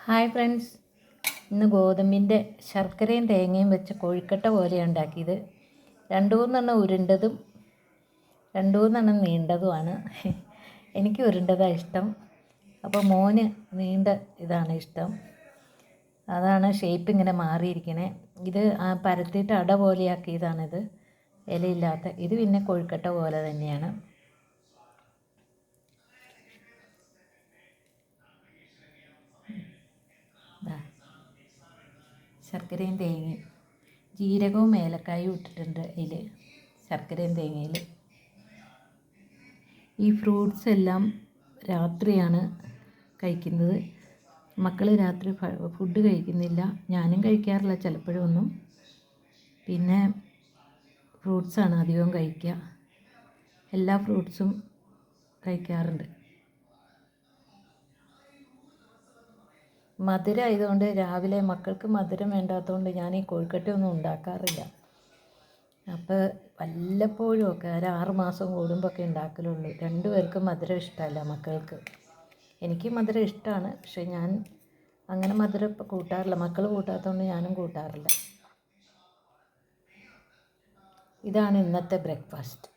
Hi friends, ഇന്ന് ഗോതമ്പിൻ്റെ ശർക്കരയും തേങ്ങയും വെച്ച് കൊഴുക്കട്ട പോലെയാണ് ഉണ്ടാക്കിയത്. രണ്ട് മൂന്നെണ്ണം ഉരുണ്ടതും രണ്ട് മൂന്നെണ്ണം നീണ്ടതുമാണ്. എനിക്ക് ഉരുണ്ടതാണ് ഇഷ്ടം, അപ്പോൾ മോന് നീണ്ട ഇതാണ് ഇഷ്ടം. അതാണ് ഷേപ്പ് ഇങ്ങനെ മാറിയിരിക്കണേ. ഇത് പരത്തിയിട്ട് അട പോലെയാക്കിയതാണിത്, ഇലയില്ലാത്ത. ഇത് പിന്നെ കൊഴുക്കട്ട പോലെ തന്നെയാണ്. ശർക്കരയും തേങ്ങയും ജീരകവും ഏലക്കായും ഇട്ടിട്ടുണ്ട് അതിൽ, ശർക്കരയും തേങ്ങയിൽ. ഈ ഫ്രൂട്ട്സ് എല്ലാം രാത്രിയാണ് കഴിക്കുന്നത്. മക്കൾ രാത്രി ഫുഡ് കഴിക്കുന്നില്ല, ഞാനും കഴിക്കാറില്ല ചിലപ്പോഴൊന്നും. പിന്നെ ഫ്രൂട്ട്സാണ് അധികം കഴിക്കുക. എല്ലാ ഫ്രൂട്ട്സും കഴിക്കാറുണ്ട്. മധുരം ആയതുകൊണ്ട് രാവിലെ മക്കൾക്ക് മധുരം വേണ്ടാത്തതുകൊണ്ട് ഞാൻ ഈ കൊഴുക്കട്ടയൊന്നും ഉണ്ടാക്കാറില്ല. അപ്പോൾ വല്ലപ്പോഴും ഒക്കെ 6 മാസം കൂടുമ്പോഴൊക്കെ ഉണ്ടാക്കലുള്ളൂ. രണ്ടുപേർക്കും മധുരം ഇഷ്ടമല്ല മക്കൾക്ക്. എനിക്ക് മധുരം ഇഷ്ടമാണ്, പക്ഷേ ഞാൻ അങ്ങനെ മധുരം ഇപ്പോൾ കൂട്ടാറില്ല. മക്കൾ കൂട്ടാത്തതുകൊണ്ട് ഞാനും കൂട്ടാറില്ല. ഇതാണ് ഇന്നത്തെ ബ്രേക്ക്ഫാസ്റ്റ്.